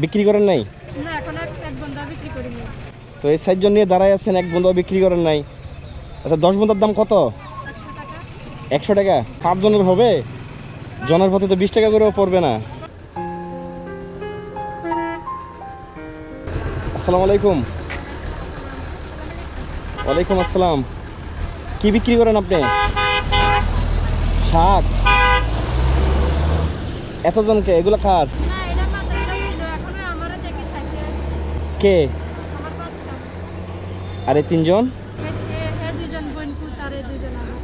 বিক্রি করেন নাই? না, এখন এক বন্ধা বিক্রি করিনি। তো এই 4 জন নিয়ে দাঁড়ায় আছেন, এক বন্ধা বিক্রি করেন নাই। আচ্ছা 10 বন্ধার দাম কত? 100 টাকা। 100 টাকা? 5 জনের হবে? জনের পথে তো 20 টাকা করেও পড়বে না। আসসালামু আলাইকুম। ওয়ালাইকুম আসসালাম। কি বিক্রি করেন আপনি? শাক। এতজনকে এগুলো কার? না, এটা মাত্র ছিল, এখনো আমারও দেখি সাইকেল আছে। কে? আমার বাচ্চা। আর এই 3 জন? এ দুজন বোন পুত আর এ দুজন আমার।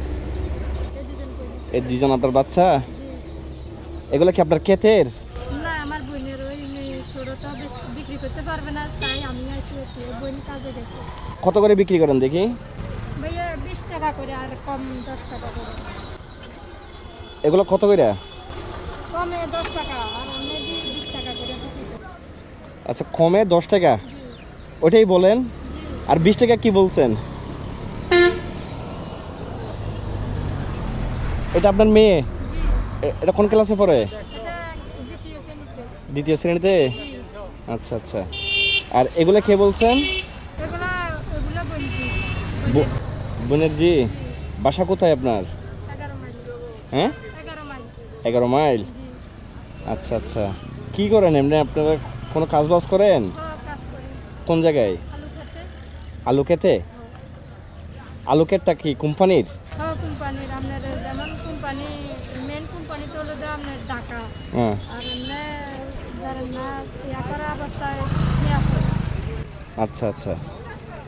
এ দুজন বোন। এই 2 জন আপনার বাচ্চা? জি। এগুলো কি আপনার ক্ষেতের? না, আমার বোনের ওই ছোটটা বিক্রি করতে পারবে না, তাই আমি আইছি। বোন কাজে গেছে। কত করে বিক্রি করেন দেখি? ভাইয়া 20 টাকা করে, আর কম 10 টাকা করে। এগুলো কত করে? কমে 10 টাকা, আর আমি 20 টাকা করে বিক্রি করি। আচ্ছা কমে 10 টাকা, ওইটাই বলেন। আর 20 টাকা কি বলছেন? এটা আপনার মেয়ে? এটা কোন ক্লাসে পড়ে? এটা দ্বিতীয় শ্রেণীতে। দ্বিতীয় শ্রেণীতে? আচ্ছা আচ্ছা। আর এগুলো কে বলছেন? ওগুলা বলছি। বোনের জি? বাসা কোথায় আপনার? 11 মাইল। হ্যাঁ 11 মাইল। 11 মাইল। জি। আচ্ছা আচ্ছা। কি করেন এমনি আপনারা? কোনো কাজ বাজ করেন? কাজ করি। কোন জায়গায়? আলু খেতে। আলু খেতে? আলু ক্ষেতটা কি কোম্পানির? কোম্পানির। আপনার যেমন কোম্পানি, মেন কোম্পানি তো হলো যে আপনার ঢাকা। হ্যাঁ। আর এমনি ধরেন না, ইয়া করা অবস্থায় নেওয়া পড়ে। আচ্ছা আচ্ছা।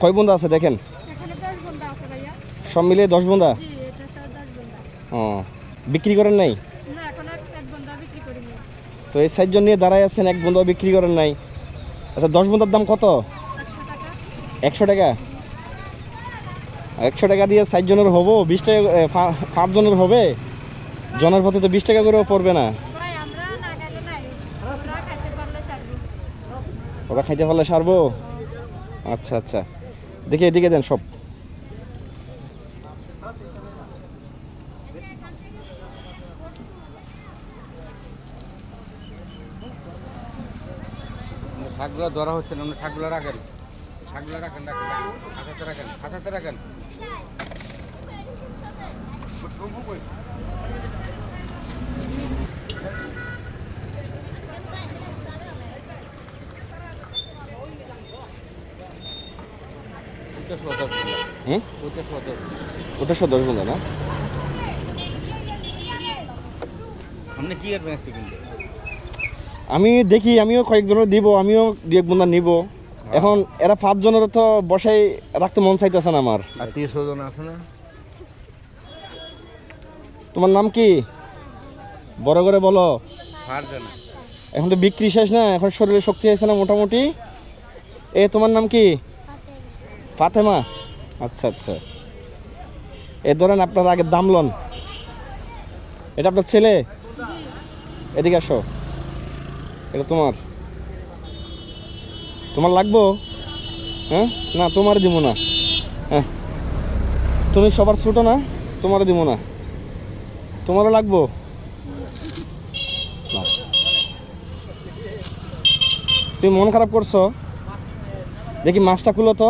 কয় বন্ধা আছে দেখেন? এখানে 10 বন্ধা আছে ভাইয়া। সব মিলিয়ে 10 বন্ধা? জি, এটা সব 10 বন্ধা। ও, বিক্রি করেন নাই? না, এখন এক বন্ধা বিক্রি করিনি। তো এই 4 জন নিয়ে দাঁড়ায় আছেন, এক বন্ধা বিক্রি করেন নাই। আচ্ছা 10 বন্ধার দাম কত? 100 টাকা। 100 টাকা? 100 টাকা দিয়ে 4 জনের হবো? 20 টাকা 5 জনের হবে? জনের পথে তো 20 টাকা করেও পড়বে না। ভাই, আমরা না খাইলে নাই, ওরা খাইতে পারলে সারবো। ওরা খাইতে পারলে সারবো? আচ্ছা আচ্ছা। দেখি এদিকে দেন সব। শাকগুলো ধরা হচ্ছে না, শাকগুলো রাখেন, শাকগুলো রাখেন, রাখেন, খাঁচাতে রাখেন, খাঁচাতে রাখেন। হুম? ওটা 10 বন্ধা না? আপনি কি করবেন আজকে কিন্তু? আমি দেখি, আমিও কয়েকজনের দিব, আমিও 2-1 বন্ধা নিব। এখন এরা 5 জনের তো বসাই রাখতে মন চাইতেছে না আমার। আর 30 জন আছে না? তোমার নাম কি? বড় করে বলো। পারছেন? এখন তো বিক্রি শেষ না, এখন শরীরে শক্তি আছে না মোটামুটি? তোমার নাম কি? ফাতেমা। আচ্ছা আচ্ছা। ধরেন আপনার আগে দাম লন। এটা আপনার ছেলে? এদিকে আসো। এটা তোমার? তোমার লাগবো? হ্যাঁ, না তোমার দিব না। হ্যাঁ, তুমি সবার ছোট না, তোমারও দিব না। তোমারও লাগবো না। তুমি মন খারাপ করছো? দেখি মাছটা খুলো তো,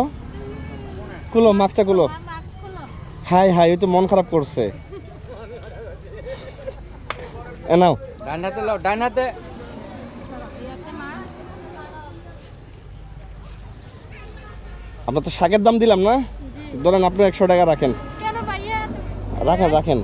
খুলো মাছটা খুলো। মাস্ক খুলো। হাই হাই, ওই তো মন খারাপ করছে। নাও। ডান হাতে লাও, ডান হাতে। আপনার তো শাকের দাম দিলাম না? ধরেন আপনি 100 টাকা রাখেন। কেন ভাইয়া? রাখেন রাখেন।